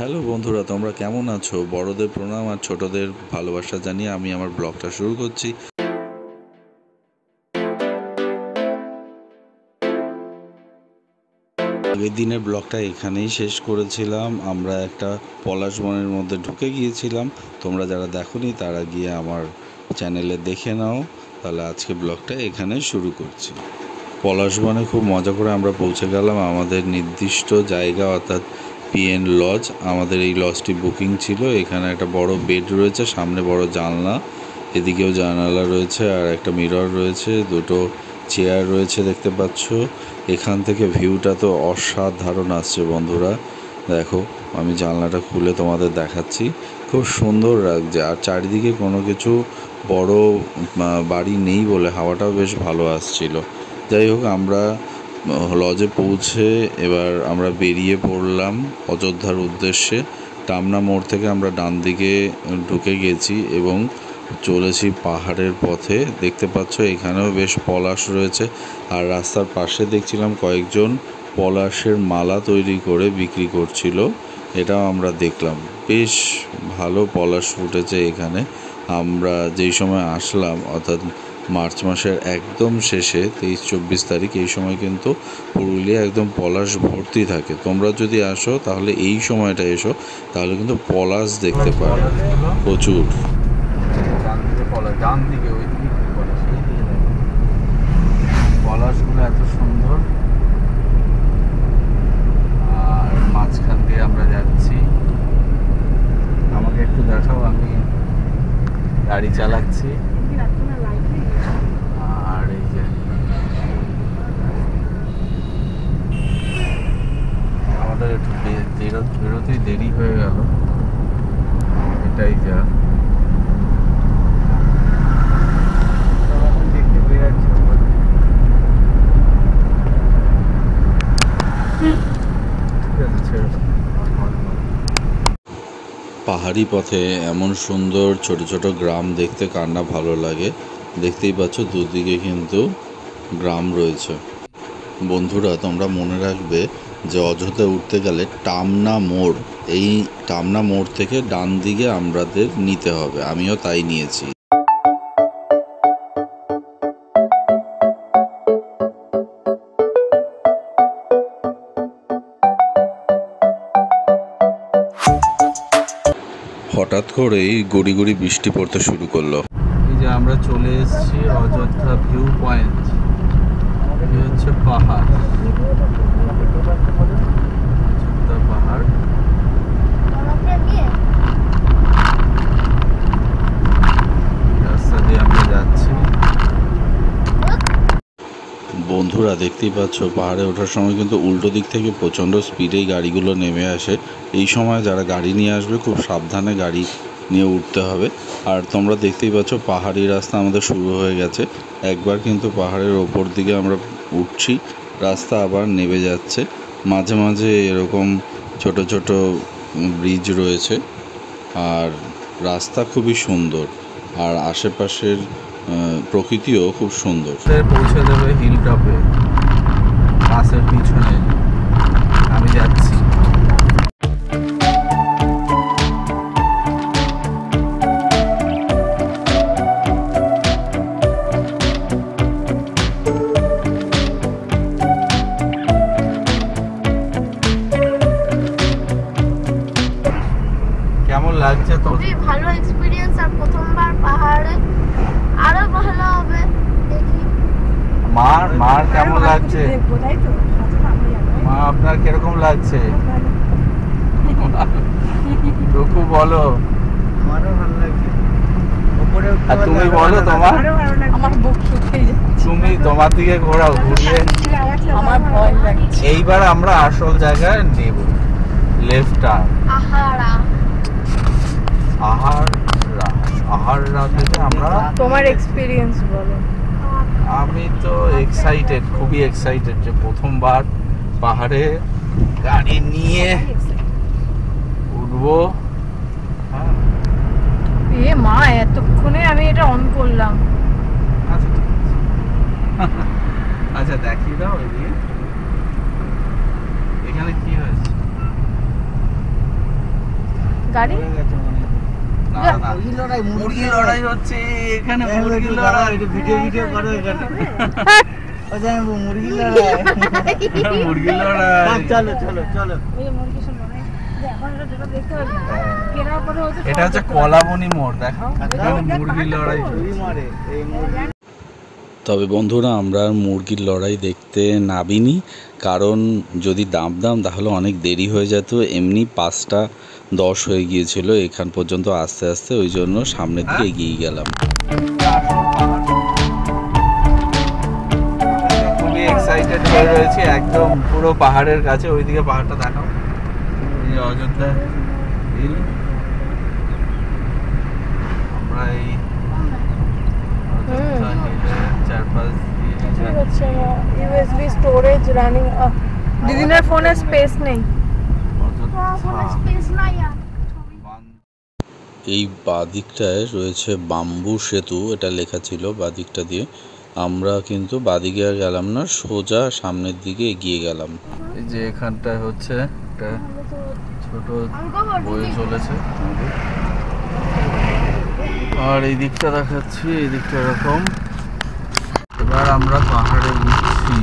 Hello বন্ধুরা, তোমরা কেমন আছো? বড়দের প্রণাম আর ছোটদের ভালোবাসা জানিয়ে আমি আমার ব্লগটা শুরু করছি। আগের দিনের ব্লগটা এখানেই শেষ করেছিলাম। আমরা একটা পলাশ বনের মধ্যে ঢুকে গিয়েছিলাম। তোমরা যারা দেখোনি তারা গিয়ে আমার চ্যানেলে দেখে নাও। তাহলে আজকে ব্লগটা এখানে শুরু করছি। পলাশ বনে খুব মজা করে আমরা পৌঁছে গেলাম আমাদের নির্দিষ্ট জায়গা, অর্থাৎ পিএন লজ। আমাদের এই লজটি বুকিং ছিল। এখানে একটা বড় বেড রয়েছে, সামনে বড় জানলা, এদিকেও জানালা রয়েছে আর একটা মিরর রয়েছে, দুটো চেয়ার রয়েছে দেখতে পাচ্ছ। এখান থেকে ভিউটা তো অসাধারণ আসছে বন্ধুরা। দেখো, আমি জানলাটা খুলে তোমাদের দেখাচ্ছি। খুব সুন্দর লাগছে আর চারিদিকে কোনো কিছু বড় বাড়ি নেই বলে হাওয়াটাও বেশ ভালো আসছিল। যাই হোক, আমরা লজে পৌঁছে এবার আমরা বেরিয়ে পড়লাম অযোধ্যার উদ্দেশ্যে। টামনা মোড় থেকে আমরা ডান দিকে ঢুকে গেছি এবং চলেছি পাহাড়ের পথে। দেখতে পাচ্ছ এখানেও বেশ পলাশ রয়েছে আর রাস্তার পাশে দেখছিলাম কয়েকজন পলাশের মালা তৈরি করে বিক্রি করছিল। এটাও আমরা দেখলাম। বেশ ভালো পলাশ ফুটেছে এখানে। আমরা যেই সময় আসলাম, অর্থাৎ মার্চ মাসের একদম শেষে 23-24 তারিখ, এই সময় কিন্তু পুরুলিয়া একদম পলাশ ভর্তি থাকে। তোমরা যদি আসো তাহলে এই সময়টা এসো, তাহলে কিন্তু পলাশ দেখতে পাবে প্রচুর। পলাশগুলো এত সুন্দর আর মাঝখান দিয়ে আমরা যাচ্ছি। আমাকে একটু দেখাও, আমি গাড়ি চালাচ্ছি। আর এই যে আমাদের একটু বেরোতেই দেরি হয়ে গেল, এটাই যা। পাহাড়ি পথে এমন সুন্দর ছোট ছোট গ্রাম দেখতে কার না ভালো লাগে। দেখতেই পাচ্ছ দুদিকে কিন্তু গ্রাম রয়েছে। বন্ধুরা, তোমরা মনে রাখবে যে অযোধ্যায় উঠতে গেলে টামনা মোড়, এই টামনা মোড় থেকে ডান দিকে আমাদের নিতে হবে। আমিও তাই নিয়েছি। হঠাৎ করেই গুড়ি গুড়ি বৃষ্টি পড়তে শুরু করলো। এই যে আমরা চলে এসেছি অযোধ্যা ভিউ পয়েন্ট। এই হচ্ছে পাহাড়, অযোধ্যা পাহাড়। রাস্তা দিয়ে আমরা যাচ্ছি। বন্ধুরা, দেখতেই পাচ্ছ পাহাড়ে ওঠার সময় কিন্তু উল্টো দিক থেকে প্রচণ্ড স্পিডেই গাড়িগুলো নেমে আসে। এই সময় যারা গাড়ি নিয়ে আসবে খুব সাবধানে গাড়ি নিয়ে উঠতে হবে। আর তোমরা দেখতেই পাচ্ছ পাহাড়ি রাস্তা আমাদের শুরু হয়ে গেছে। একবার কিন্তু পাহাড়ের ওপর দিকে আমরা উঠছি, রাস্তা আবার নেমে যাচ্ছে। মাঝে মাঝে এরকম ছোট ছোট ব্রিজ রয়েছে আর রাস্তা খুবই সুন্দর আর আশেপাশের প্রকৃতিও খুব সুন্দর। পৌঁছে দেবে হিল টপে, বাসের পিছনে আমি যাচ্ছি। কেমন লাগছে? তো খুবই ভালো এক্সপেরিয়েন্স, আর প্রথমবার পাহাড়ে আরো ভালো হবে দেখি। মার কেমন লাগছে? মা, আপনার কিরকম লাগছে? রুকু বলো। আমারও ভালো লাগছে। উপরে আর তুমি বলো তোমার। আমার বুক শুকিয়ে যাচ্ছে। তুমি তোমার দিকে ঘোরাও, ঘুরিয়ে। আমার ভয় লাগছে। এইবার আমরা আসল জায়গায় নেব, লেফট টার্ন। আহাররা থেকে আমরা। তোমার এক্সপেরিয়েন্স বলো। আমি তো এক্সাইটেড, খুবই এক্সাইটেড যে প্রথমবার পাহাড়ে গাড়ি নিয়ে উঠবো। এ মা, এতক্ষণে আমি এটা অন করলাম। আচ্ছা দেখিয়ে দাও এদিকে, এখানে কি হয়েছে? গাড়ি পড়ে গেছে মনে হয়। না না মুরগি লড়াই, মুরগি লড়াই হচ্ছে এখানে, হ্যাঁ, মুরগি একটু লড়াই। দাঁড়াও, একটু ভিডিও করো এখানে। ও জামাইবাবু, মুরগি লড়াই। মুরগি লড়াই। চলো চলো চলো। এই যে মুরগি সব লড়াই এখন যেটা দেখতে পাচ্ছি কেনার পরে হচ্ছে এটা হচ্ছে কলাবনি মোড়, দেখো এখানে মুরগি লড়াই চুরি হচ্ছে। মারে এই মুরগি। তবে বন্ধুরা আমরা আর মুরগির লড়াই দেখতে নামিনি, কারণ যদি দাম তাহলে অনেক দেরি হয়ে যেত। এমনি 5টা 10 হয়ে গিয়েছিল এখান পর্যন্ত আস্তে আস্তে, ওই জন্য সামনের দিকে এগিয়ে গেলাম। খুবই এক্সাইটেড হয়ে রয়েছে, একদম পুরো পাহাড়ের কাছে। ওইদিকে পাহাড়টা দেখাও, এই যে অযোধ্যা হিল। আমরা এই অযোধ্যা হিলের চারপাশ দিয়ে হচ্ছে ইউএসবি স্টোরেজ রানিং। দিদিনের ফোনে স্পেস নেই। ফোনে স্পেস নাই আর এই বাদিকটায় রয়েছে বাম্বু সেতু, এটা লেখা ছিল বাদিকটা দিয়ে। আমরা কিন্তু বাদিকে আর গেলাম না, সোজা সামনের দিকে এগিয়ে গেলাম। এই যে এখানটায় হচ্ছে একটা ছোট বয়ে চলেছে, আর এই দিকটা দেখাচ্ছি, এই দিকটা এরকম। এবার আমরা পাহাড়ে উঠছি।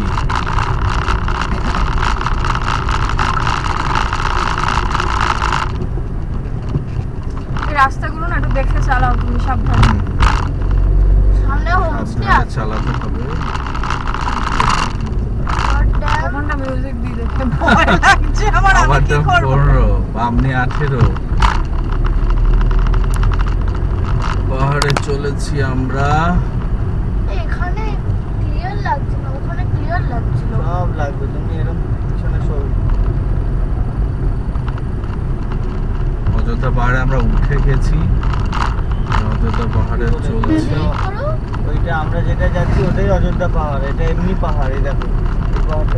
রাস্তাগুলো না একটু দেখে চালাও তুমি, সাবধানে। সামনে হোমস্টে সাবধানে আছে। চালাতে হবে। ওখানটা মিউজিক দিয়ে দেখতে ভয় লাগছে আমার, আমি আবার কি তো করব? 15, বামনি 18। পাহাড়ে চলেছি আমরা। এখানে ক্লিয়ার লাগছে না, ওখানে ক্লিয়ার লাগছিল। সব লাগবে, তুমি এরকম পিছনে সব। অযোধ্যা পাহাড়ে আমরা উঠে গেছি, অযোধ্যা পাহাড়ে চলেছি। করো ওইটা আমরা যেটা যাচ্ছি ওটাই অযোধ্যা পাহাড়, এটা এমনি পাহাড়। এই দেখো এই পাহাড়টা।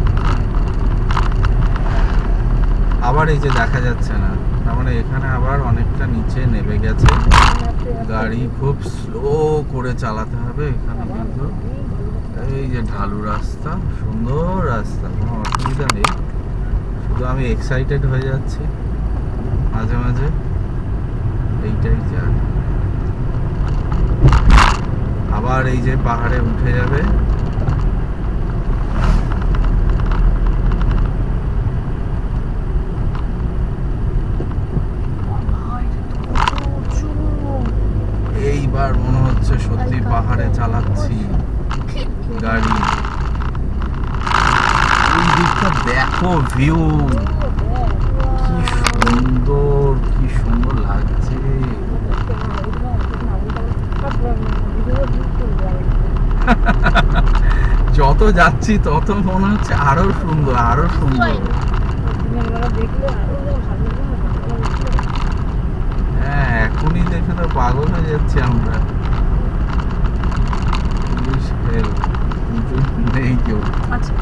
আবার এই যে দেখা যাচ্ছে না, তার মানে এখানে আবার অনেকটা নিচে নেমে গেছে। গাড়ি খুব স্লো করে চালাতে হবে এখানে, কিন্তু এই যে ঢালু রাস্তা, সুন্দর রাস্তা, কোনো অসুবিধা নেই। শুধু আমি এক্সাইটেড হয়ে যাচ্ছি মাঝে মাঝে, এইটাই যা। আবার এই যে পাহাড়ে উঠে যাবে। এইবার মনে হচ্ছে সত্যি পাহাড়ে চালাচ্ছি গাড়ি। এই দিকটা দেখো, ভিউ কি সুন্দর লাগছে। যত যাচ্ছি তত মনে হচ্ছে আরো সুন্দর, আরো সুন্দর। হ্যাঁ, এখনই দেখে তো পাগল হয়ে যাচ্ছি আমরা। নেই কেউ। আচ্ছা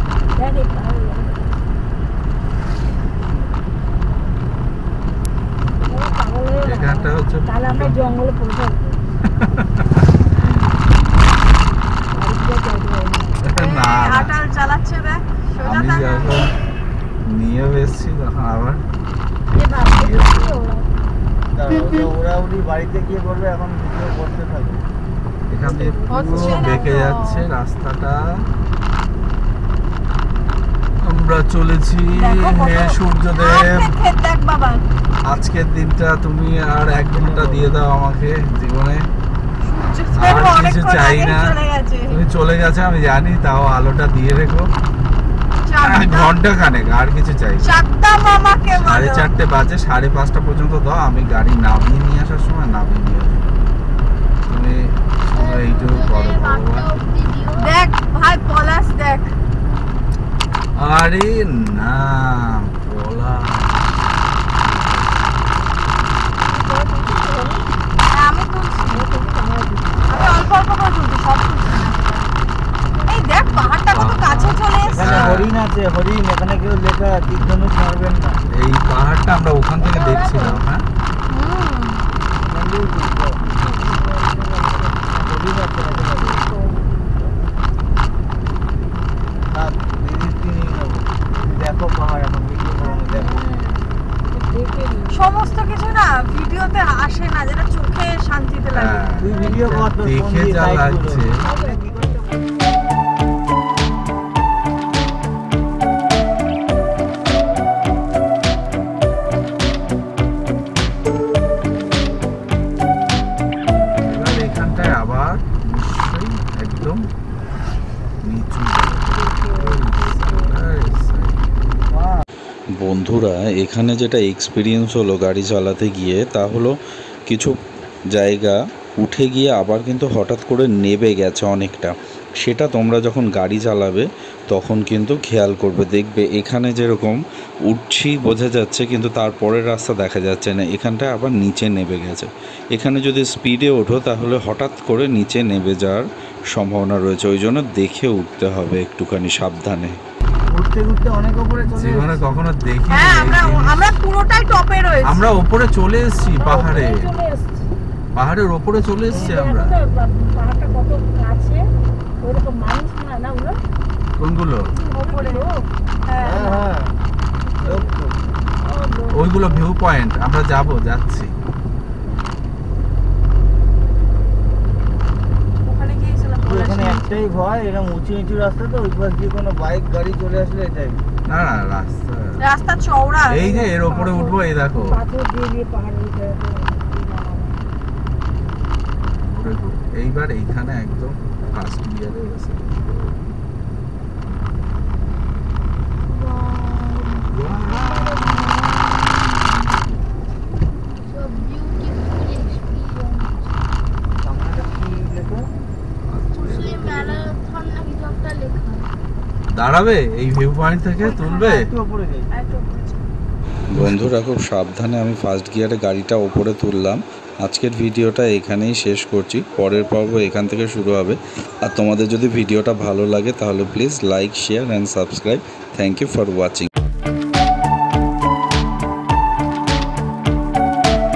এখানটা হচ্ছে তাহলে আমরা জঙ্গলে পৌঁছে যাবো। না, আটাল চালাচ্ছে দেখ, সোজা আমি তাকা। যখন নিয়ে এসেছি তখন আবার এ বাবা, কি ওরা? ওরা বাড়িতে গিয়ে করবে, এখন ভিডিও করতে থাকবে। এখান দিয়ে পুরো হচ্ছে না বেঁকে তো। যাচ্ছে রাস্তাটা। আমরা চলেছি। দেখো কত- হে সূর্যদেব, আস্তে দেখ বাবা, আজকের দিনটা তুমি আর 1 ঘন্টা দিয়ে দাও আমাকে জীবনে। সূর্য আর কিছু অনেকক্ষণ চাই আগেই না। চলে গেছে। তুমি চলে গেছে আমি জানি, তাও আলোটা দিয়ে রেখো। ঘন্টা খানেক, আর কিছু চাই না। 4টা মামাকে বলো। 4:30 বাজে, 5:30 পর্যন্ত দাও, আমি গাড়ি নামিয়ে নিয়ে আসার সময় নামিয়ে নিয়ে আসবো। তুমি শুধু এইটুকু করো ভগবান। দেখ ভাই পলাশ দেখ, আরে না বলা, আমি তুলছি, আমি অল্প অল্প করে তুলছি, সব তুলছি না। এই দেখ পাহাড়টা কত কাছে চলে এসেছে। এখানে হ্যাঁ। হরিণ আছে, হরিণ। এখানে কেউ লেখা তীর্ধনুষ মারবেন না। এই পাহাড়টা আমরা ওখান থেকে দেখছিলাম। হ্যাঁ, এখান দিয়েও তুলতে হবে। হরিণ আছে এখানে। থাক, দিদির দিনই নেবো। দেখো পাহাড়, এখন ভিডিও করো, দেখো। সমস্ত সমস্ত কিছু না ভিডিওতে আসে না, যেটা চোখে শান্তিতে লাগে। হ্যাঁ, তুই ভিডিও কর তোর ফোন দেখে দিয়ে যা side লাগছে। করে। কি করতে এবার এখানটায় আবার নিশ্চয়ই একদম নিচু বন্ধুরা এখানে যেটা এক্সপিরিয়েন্স হলো গাড়ি চালাতে গিয়ে, তা হলো কিছু জায়গা উঠে গিয়ে আবার কিন্তু হঠাৎ করে নেবে গেছে অনেকটা। সেটা তোমরা যখন গাড়ি চালাবে তখন কিন্তু খেয়াল করবে, দেখবে এখানে যেরকম উঠছি বোঝা যাচ্ছে কিন্তু তারপরের রাস্তা দেখা যাচ্ছে না, এখানটায় আবার নিচে নেবে গেছে। এখানে যদি স্পিডে ওঠো তাহলে হঠাৎ করে নিচে নেবে যাওয়ার সম্ভাবনা রয়েছে, ওই জন্য দেখে উঠতে হবে একটুখানি সাবধানে। ঘুরতে ঘুরতে অনেক উপরে চলে জীবনে এসেছি। কখনো দেখি হ্যাঁ, আমরা পুরোটাই টপে রয়েছি। আমরা ওপরে চলে এসেছি পাহাড়ে, পাহাড়ের ওপরে চলে এসেছি আমরা। পাহাড়টা কত কাছে, ওইরকম মানুষ না ওগুলো কোনগুলো? ওপরে। হ্যাঁ, হ্যাঁ হ্যাঁ লোক তো। ওইগুলো ভিউ পয়েন্ট, আমরা যাচ্ছি। ওখানে গিয়েছিলাম তো এখানে পলাশী। একটাই ভয়, এরকম উঁচু নিচু রাস্তা তো, ওই পাশ দিয়ে কোনো বাইক গাড়ি চলে আসলে এটাই। না না, রাস্তা রাস্তা চওড়া। এই যে এর ওপরে উঠবো, এই দেখো পাথর দিয়ে দিয়ে পাহাড়ে উঠে যেতে হয়। ঘুরে ঘুরে। এইবার এইখানে একদম ফার্স্ট গিয়ারে গেছে। So beautiful experience. সামনে একটা কি লেখা? মুসলিম ম্যারাথন না কিছু একটা লেখা। দাঁড়াবে এই ভিউ পয়েন্ট থেকে তুলবে। একটু উপরে যাই। একটু উপরে চল। বন্ধুরা খুব সাবধানে আমি ফার্স্ট গিয়ারে গাড়িটা ওপরে তুললাম। আজকের ভিডিওটা এখানেই শেষ করছি, পরের পর্ব এখান থেকে শুরু হবে। আর তোমাদের যদি ভিডিওটা ভালো লাগে তাহলে please like, share and subscribe. Thank you for watching.